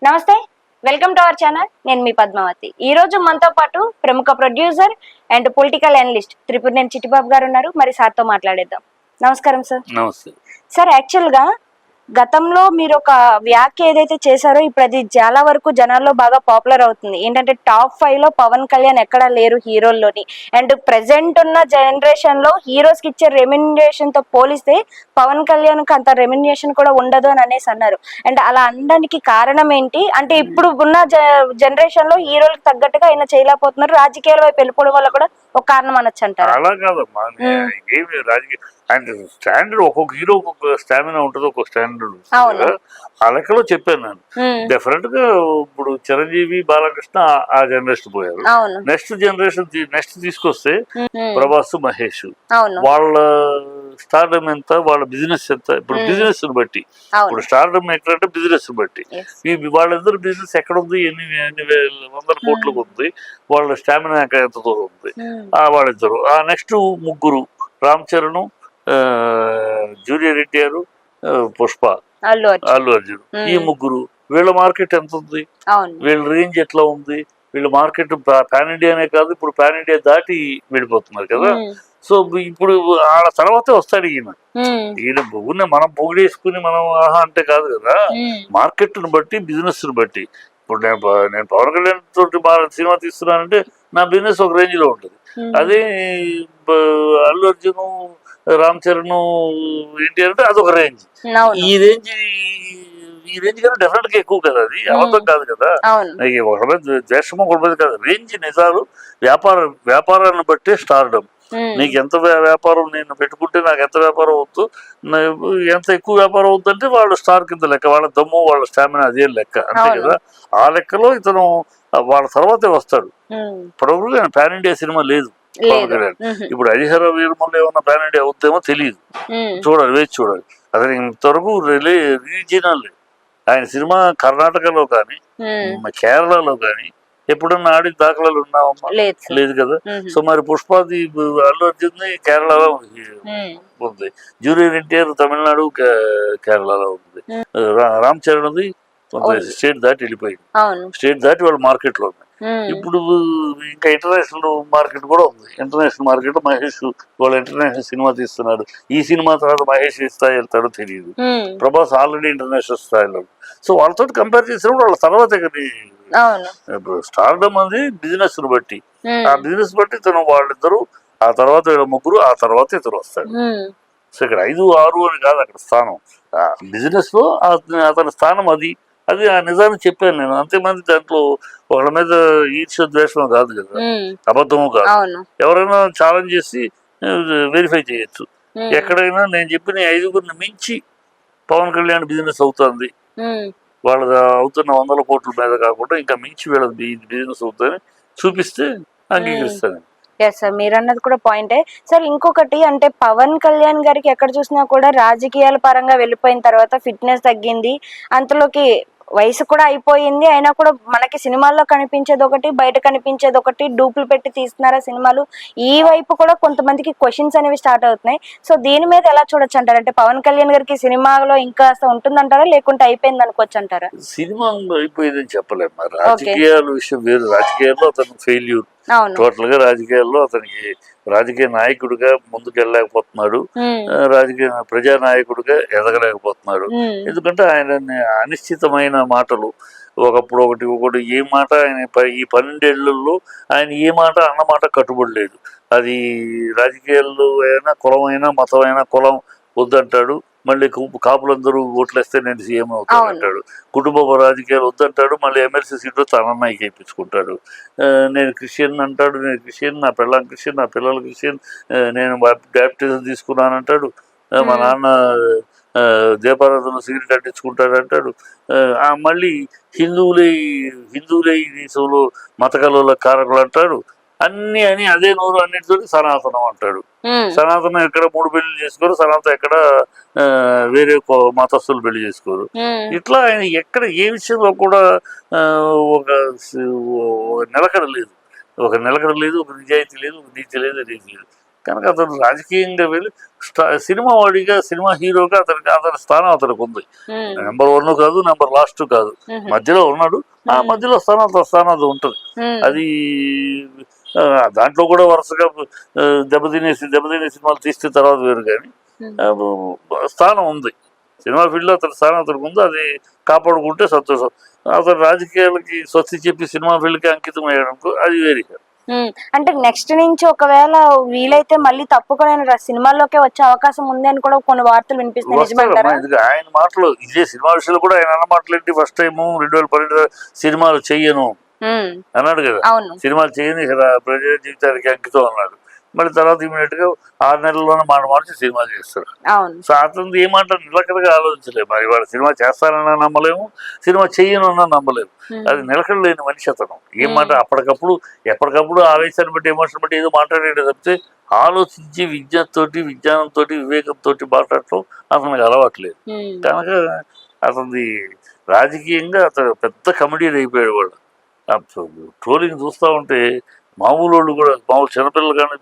నమస్తే, welcome to our channel. నేను మీ పద్మావతి. ఈ రోజు మనతో పాటు ప్రముఖ producer and political analyst Tripuraneni Chittibabu గారు ఉన్నారు. మరి సార్తో మాట్లాడేద్దాం. నమస్కారం సార్. నమస్తే సార్, యాక్చువల్గా గతంలో మీరు ఒక వ్యాఖ్య ఏదైతే చేశారో ఇప్పుడు అది చాలా వరకు జనాల్లో బాగా పాపులర్ అవుతుంది. ఏంటంటే టాప్ 5 లో పవన్ కళ్యాణ్ ఎక్కడా లేరు హీరోల్లోని. అండ్ ప్రెసెంట్ ఉన్న జనరేషన్ లో హీరోస్ కి ఇచ్చే రెమ్యునరేషన్ తో పోలిస్తే పవన్ కళ్యాణ్ కి అంత రెమ్యునరేషన్ కూడా ఉండదు అని అనేసి అన్నారు. అండ్ అలా అనడానికి కారణం ఏంటి అంటే ఇప్పుడు ఉన్న జనరేషన్ లో హీరోలకు తగ్గట్టుగా ఆయన చేయలేకపోతున్నారు. రాజకీయాల వైపు వెళ్ళిపోవడం వల్ల కూడా ఒక కారణం అనొచ్చు అంటారు. అలా కాదమ్మా, ఏమి రాజకీయ అంటే స్టాండర్డ్ ఒక్కొక్క హీరో ఒక్కొక్క స్టామినా ఉంటుంది, ఒక్కొక్క స్టాండర్డ్. ఆ లెక్కలో చెప్పాను నేను. డెఫినెట్ గా ఇప్పుడు చిరంజీవి, బాలకృష్ణ ఆ జనరేషన్ పోయారు. నెక్స్ట్ జనరేషన్ తీసుకొస్తే ప్రభాస్, మహేష్, వాళ్ళ స్టార్డమ్ ఎంత, వాళ్ళ బిజినెస్ ఎంత. ఇప్పుడు బిజినెస్ బట్టి, ఇప్పుడు స్టార్డమ్ ఎక్కడంటే బిజినెస్ బట్టి వాళ్ళిద్దరు బిజినెస్ ఎక్కడ ఉంది, ఎన్ని వందల కోట్లకు ఉంది, వాళ్ళ స్టామినా ఎంతతో ఉంది వాళ్ళిద్దరు. ఆ నెక్స్ట్ ముగ్గురు, రామ్ చరణ్, జూనియర్ ఎన్టీఆర్, పుష్ప, అల్లు అర్జున్, ఈ ముగ్గురు వీళ్ళ మార్కెట్ ఎంత ఉంది, వీళ్ళ రేంజ్ ఎట్లా ఉంది, వీళ్ళ మార్కెట్ పాన్ ఇండియానే కాదు, ఇప్పుడు పాన్ ఇండియా దాటి వెళ్ళిపోతున్నారు కదా. సో ఇప్పుడు ఆ తర్వాతే వస్తాడు ఈయన మనం పొగిడేసుకుని మనం ఆహా అంటే కాదు కదా. మార్కెట్ ను బట్టి, బిజినెస్ ను బట్టి. ఇప్పుడు నేను పవన్ కళ్యాణ్ తోటి సినిమా తీస్తున్నానంటే నా బిజినెస్ ఒక రేంజ్ లో ఉంటుంది. అదే అల్లు అర్జున్, రామ్ చరణ్, ఎన్టీఆర్ అంటే అదొక రేంజ్. ఈ రేంజ్ కన్నా డెఫినెట్ గా ఎక్కువ కదా. అది అబద్ధం కాదు కదా. ఒకరి మీద ద్వేషమో ఒకరి మీద కాదు. రేంజ్ నిజాలు వ్యాపారాన్ని బట్టే స్టార్డమ్. నీకు ఎంత వ్యాపారం నేను పెట్టుకుంటే నాకు ఎంత వ్యాపారం అవుతూ, ఎంత ఎక్కువ వ్యాపారం అవుతుందంటే వాళ్ళు స్టార్ కింద లెక్క, వాళ్ళ దమ్ము, వాళ్ళ స్టామినా అదే లెక్క, అంతే కదా. ఆ లెక్కలో ఇతను వాళ్ళ తర్వాతే వస్తాడు. ఇప్పుడు పాన్ ఇండియా సినిమా లేదు పవన్ కళ్యాణ్. ఇప్పుడు హరిహర వీరమల్లు ఏమన్నా పాన్ ఇండియా అవుతామో తెలియదు, చూడాలి, వేచి చూడాలి. అతను ఇంతవరకు రీజినల్. ఆయన సినిమా కర్ణాటకలో కానీ కేరళలో కానీ ఎప్పుడన్నా ఆడి దాఖలాలు ఉన్నావమ్మా? లేదు కదా. సో మరి పుష్పాది అల్లు అర్జున్ కేరళలో ఉంది, జూనియర్ ఎన్టీఆర్ తమిళనాడు, కేరళలో ఉంది, రామ్ చరణ్ స్టేట్ దాటి వెళ్ళిపోయింది, స్టేట్ దాటి వాళ్ళ మార్కెట్ లో ఉంది. ఇప్పుడు ఇంకా ఇంటర్నేషనల్ మార్కెట్ కూడా ఉంది. ఇంటర్నేషనల్ మార్కెట్ మహేష్ వాళ్ళ ఇంటర్నేషనల్ సినిమా తీస్తున్నాడు. ఈ సినిమా తర్వాత మహేష్ ఏ స్థాయి వెళ్తాడో తెలియదు. ప్రభాస్ ఆల్రెడీ ఇంటర్నేషనల్ స్థాయిలో. సో వాళ్ళతో కంపేర్ చేసినప్పుడు వాళ్ళ తర్వాత ఇప్పుడు స్టార్డమ్ అది బిజినెస్ ను బట్టి, ఆ బిజినెస్ బట్టి తను వాళ్ళిద్దరు, ఆ తర్వాత వీళ్ళ ముగ్గురు, ఆ తర్వాత ఇతరు వస్తాడు. సో ఇక్కడ 5, 6 అని కాదు అక్కడ స్థానం. బిజినెస్ లో అతని స్థానం అది. అది ఆ నిజాన్ని చెప్పాను నేను. అంతేమంది దాంట్లో వాళ్ళ మీద ఈర్ష్య ద్వేషం కాదు కదా, అబద్ధము కాదు. ఎవరైనా ఛాలెంజ్ చేసి వెరిఫై చేయొచ్చు. ఎక్కడైనా నేను చెప్పిన 5గురిని మించి పవన్ కళ్యాణ్ బిజినెస్ అవుతుంది, వాళ్ళ అవుతున్న 100 కోట్ల మీద కాకుండా ఇంకా మించి వీళ్ళ బిజినెస్ అవుతుందని చూపిస్తే అంగీకరిస్తాను. ఎస్ సార్, మీరు అన్నది కూడా పాయింటే సార్. ఇంకొకటి అంటే పవన్ కళ్యాణ్ గారికి ఎక్కడ చూసినా కూడా రాజకీయాల పరంగా వెళ్ళిపోయిన తర్వాత ఫిట్నెస్ తగ్గింది, అంతలోకి వయసు కూడా అయిపోయింది. అయినా కూడా మనకి సినిమాల్లో కనిపించేది ఒకటి, బయట కనిపించేది ఒకటి, డూపులు పెట్టి తీస్తున్నారా సినిమాలు. ఈ వైపు కూడా కొంతమందికి క్వశ్చన్స్ అనేవి స్టార్ట్ అవుతున్నాయి. సో దీని మీద ఎలా చూడొచ్చు అంటారు? అంటే పవన్ కళ్యాణ్ గారికి సినిమాలో ఇంకా ఉంటుందంటారా, లేకుంటే అయిపోయింది అనుకోవచ్చు అంటారా? సినిమా అయిపోయిందని చెప్పలేము. రాజకీయాల విషయం వేరు. రాజకీయాల్లో అతను ఫెయిల్యూర్, టోటల్ గా రాజకీయాల్లో అతనికి రాజకీయ నాయకుడిగా ముందుకెళ్ళలేకపోతున్నాడు, ప్రజానాయకుడిగా ఎదగలేకపోతున్నాడు. ఎందుకంటే ఆయన అనిశ్చితమైన మాటలు, ఒకప్పుడు ఒకటి ఏ మాట ఆయన ఈ 12 ఏళ్లలో ఆయన ఏ మాట అన్నమాట కట్టుబడి లేదు. అది రాజకీయాల్లో అయినా, కులమైనా, మతమైనా, కులం వద్దంటాడు, మళ్ళీ కాపులందరూ ఓట్లేస్తే నేను సీఎం అవుతాను అంటాడు. కుటుంబ రాజకీయాలు వద్దంటాడు, మళ్ళీ ఎమ్మెల్సీ సీట్లో తన అన్నయ్యకి వేయించుకుంటాడు. నేను క్రిస్టియన్ అంటాడు, నేను క్రిస్టియన్, నా పిల్లల క్రిస్టియన్, నా పిల్లల క్రిస్టియన్, నేను బ్యాప్టిజం తీసుకున్నానంటాడు. మా నాన్న దీపారాధన సిగరెట్ అంటించుకుంటాడు అంటాడు. మళ్ళీ హిందువులే ఈ దేశంలో మత కలవల కారకులు అంటాడు. అన్ని అని అదే నోరు అన్నిటితో సనాతనం అంటాడు. సనాతనం ఎక్కడ 3 పెళ్లి చేసుకోరు, సనాతనం ఎక్కడ వేరే మతస్థులు పెళ్లి చేసుకోరు. ఇట్లా ఆయన ఎక్కడ ఏ విషయంలో కూడా ఒక నిలకడ లేదు, ఒక నిజాయితీ లేదు, ఒక నీతి లేదు, రీతి లేదు. కనుక అతను రాజకీయంగా వెళ్ళి సినిమా వాడిగా సినిమా హీరోగా అతని స్థానం అతనికి ఉంది. నెంబర్ 1 కాదు, నెంబర్ లాస్ట్ కాదు, మధ్యలో ఉన్నాడు. ఆ మధ్యలో స్థానం అది ఉంటుంది. అది దాంట్లో కూడా వరుసగా దెబ్బతినే సినిమాలు తీస్తే తర్వాత వేరు, కానీ స్థానం ఉంది. సినిమా ఫీల్డ్లో అతని స్థానం అతనికి ఉంది. అది కాపాడుకుంటే సంతోషం. అతను రాజకీయాలకి స్వస్తి చెప్పి సినిమా ఫీల్డ్కి అంకితం అయ్యడానికి అది వేరే. అంటే నెక్స్ట్ నుంచి ఒకవేళ వీలైతే మళ్ళీ తప్పకుండా సినిమాల్లోకే వచ్చే అవకాశం ఉంది అని కూడా కొన్ని వార్తలు వినిపిస్తాయి. ఆయన మాటలు ఇదే సినిమా విషయంలో కూడా ఆయన అన్న మాటలు ఏంటి, ఫస్ట్ టైం 2012 సినిమాలు చెయ్యను అన్నాడు కదా. సినిమాలు చేయని ప్రజల జీవితానికి అంకితం అన్నాడు. మళ్ళీ తర్వాత ఇమీడియట్ గా 6 నెలల్లోనే మార్చి సినిమాలు చేస్తారు. సో అతను ఏమంట నిలకడగా ఆలోచించలేము. మరి వాడు సినిమా చేస్తానన్నా నమ్మలేము, సినిమా చెయ్యనన్నా నమ్మలేము. అది నిలకడలేని మనిషి అతను. ఏం మాట ఎప్పటికప్పుడు ఆవేశాన్ని బట్టి ఎమోషన్ బట్టి ఏదో మాట్లాడేది తప్పితే ఆలోచించి విజ్ఞానంతో వివేకంతో మాట్లాడటం అతనికి అలవాట్లేదు. కనుక అతనిది రాజకీయంగా అతను పెద్ద కమెడీని అయిపోయాడు. వాడు ట్రోలింగ్ చూస్తూ ఉంటే మామూలు వాళ్ళు కూడా, మామూలు చిన్నపిల్లలు కానీ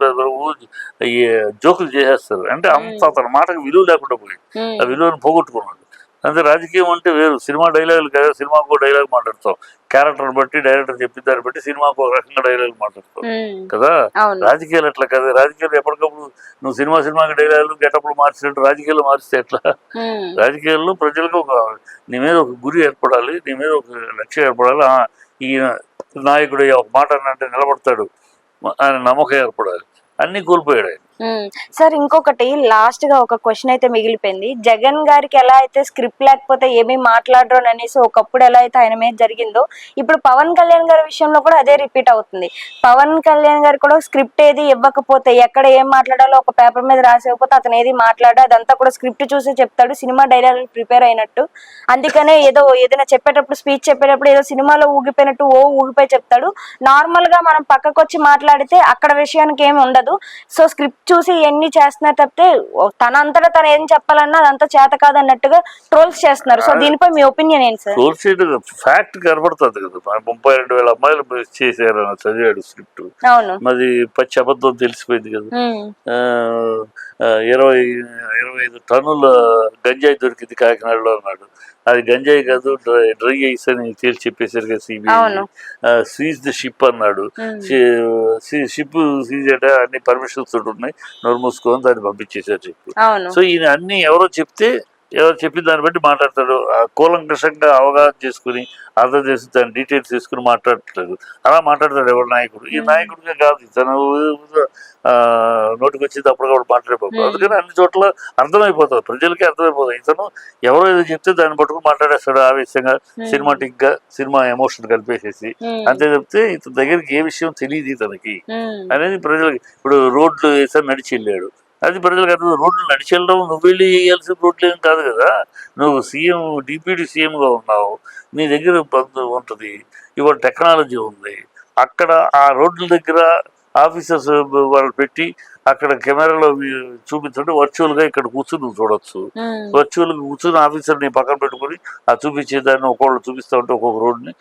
జోకులు చేసేస్తారు. అంటే అంత అతని మాటకు విలువ లేకుండా పోయింది. ఆ విలువను పోగొట్టుకున్నాడు. అంటే రాజకీయం అంటే వేరు. సినిమా డైలాగులు కదా, సినిమాకు డైలాగ్ మాట్లాడతాం. క్యారెక్టర్ బట్టి డైరెక్టర్ చెప్పిన దాన్ని బట్టి సినిమాకు ఒక రకంగా డైలాగ్ మాట్లాడతాం కదా. రాజకీయాలు ఎట్లా కదా, రాజకీయాలు ఎప్పటికప్పుడు నువ్వు సినిమాకి డైలాగులు గెటప్లు మార్చినట్టు రాజకీయాలు మార్చితే ఎట్లా? రాజకీయాల్లో ప్రజలకు నీ మీద ఒక గురి ఏర్పడాలి, నీ మీద ఒక లక్ష్యం ఏర్పడాలి. ఈ నాయకుడు ఒక మాట అంటే నిలబడతాడు ఆయన నమ్మకం ఏర్పడాలి. అన్ని కోల్పోయాడు ఆయన. సార్ ఇంకొకటి లాస్ట్ గా ఒక క్వశ్చన్ అయితే మిగిలిపోయింది. జగన్ గారికి ఎలా అయితే స్క్రిప్ట్ లేకపోతే ఏమీ మాట్లాడరు అనేసి ఒకప్పుడు ఎలా అయితే ఆయన మీద జరిగిందో, ఇప్పుడు పవన్ కళ్యాణ్ గారి విషయంలో కూడా అదే రిపీట్ అవుతుంది. పవన్ కళ్యాణ్ గారు కూడా స్క్రిప్ట్ ఏది ఇవ్వకపోతే, ఎక్కడ ఏం మాట్లాడాలో ఒక పేపర్ మీద రాసేకపోతే అతను ఏది మాట్లాడా అదంతా కూడా స్క్రిప్ట్ చూసి చెప్తాడు, సినిమా డైలాగ్ ప్రిపేర్ అయినట్టు. అందుకనే ఏదైనా చెప్పేటప్పుడు, స్పీచ్ చెప్పేటప్పుడు ఏదో సినిమాలో ఊగిపోయినట్టు ఊగిపోయి చెప్తాడు. నార్మల్ గా మనం పక్కకు వచ్చి మాట్లాడితే అక్కడ విషయానికి ఏమి ఉండదు. సో స్క్రిప్ట్ చూసి ఎన్ని చేస్తున్నారు తప్పితే తనంతటా తను ఏం చెప్పాలన్నా అదంతా చేత కాదన్నట్టుగా ట్రోల్స్ చేస్తున్నారు. సో దీనిపై మీ ఒపీనియన్ ఏంటి సార్? ట్రోల్ చేయడం ఫ్యాక్ట్ కనబడుతుంది కదా. 32,000 అమ్మాయిలు చేశారు చదివాడు స్క్రిప్ట్. మరి పచ్చి అబద్ధం తెలిసిపోయింది కదా. 25 టన్నుల గంజాయి దొరికింది కాకినాడలో అన్నాడు. అది గంజాయి కాదు, డ్రై ఐస్ అని తేల్చి చెప్పేశారు కదా సిబిఐ. సీజ్ ది షిప్ అన్నాడు. షిప్ సీజ్ అంటే అన్ని పర్మిషన్స్ తోటి ఉన్నాయి, నోరు మూసుకొని దాన్ని పంపించేశారు చెప్పి. సో ఈయన అన్ని ఎవరో చెప్పిన దాన్ని బట్టి మాట్లాడతాడు. కూలంకషంగా అవగాహన చేసుకుని అర్థం చేసి దాని డీటెయిల్స్ తీసుకుని మాట్లాడట్లేదు. అలా మాట్లాడతాడు ఎవరు నాయకుడు. ఈ నాయకుడిగా కాదు, తను నోటికి వచ్చింది అప్పటికప్పుడు మాట్లాడిపోతాడు. అందుకని అన్ని చోట్ల అర్థమైపోతుంది, ప్రజలకి అర్థమైపోతుంది. ఇతను ఎవరో ఏదో చెప్తే దాన్ని పట్టుకుని మాట్లాడేస్తాడు ఆవేశంగా, సినిమాటిక్ గా, సినిమా ఎమోషన్ కలిపేసేసి. అంతే చెప్తే ఇతని దగ్గరికి ఏ విషయం తెలియదు ఇతనికి అనేది ప్రజలకి. ఇప్పుడు రోడ్లు వేసారి నడిచి వెళ్ళాడు, అది ప్రజలకు అర్థం. రోడ్లు నడిచి వెళ్ళడం నువ్వు వెళ్ళి వేయాల్సిన రోడ్లు ఏం కాదు కదా. నువ్వు డిప్యూటీ సీఎంగా ఉన్నావు, నీ దగ్గర ఉంటుంది, ఇవాళ టెక్నాలజీ ఉంది. అక్కడ ఆ రోడ్ల దగ్గర ఆఫీసర్స్ వాళ్ళు పెట్టి అక్కడ కెమెరాలో చూపించండి, వర్చువల్ గా ఇక్కడ కూర్చుని నువ్వు చూడొచ్చు. వర్చువల్ గా కూర్చుని ఆఫీసర్ ని పక్కన పెట్టుకుని ఆ చూపించేదాన్ని ఒక్కొక్కళ్ళు చూపిస్తా ఉంటే ఒక్కొక్క రోడ్ని,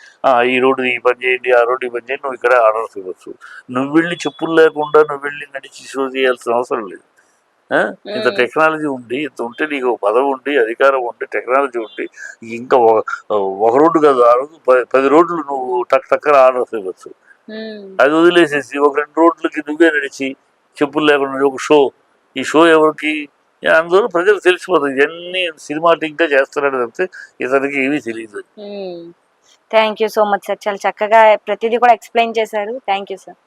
ఈ రోడ్డు ఈ పని చేయండి, ఆ రోడ్డు ఈ పని చేయండి, నువ్వు ఇక్కడ ఆర్డర్స్ ఇవ్వచ్చు. నువ్వు వెళ్ళి చెప్పులు లేకుండా నువ్వు వెళ్ళి నడిచి షో చేయాల్సిన అవసరం లేదు. ఇంత టెక్నాలజీ ఉండి, ఇంత ఉంటే నీకు పదవి ఉండి, అధికారం ఉండి, టెక్నాలజీ ఉండి, ఇంకా ఒక రోడ్డు కాదు, ఆ రోజు 10 రోడ్లు నువ్వు టక్కన ఆర్డర్స్ ఇవ్వచ్చు. అది వదిలేసేసి ఒక 2 రోడ్లకి నువ్వే నడిచి చెప్పులు లేకుండా ఒక షో, ఈ షో ఎవరికి? అందువల్ల ప్రజలకు తెలిసిపోతుంది ఇవన్నీ సినిమాటిక్ గా చేస్తున్నాడు తప్పితే ఇతనికి ఏమీ తెలియదు. Thank you so much sir, చాలా చక్కగా ప్రతిదీ కూడా ఎక్స్ప్లెయిన్ చేశారు. Thank you sir.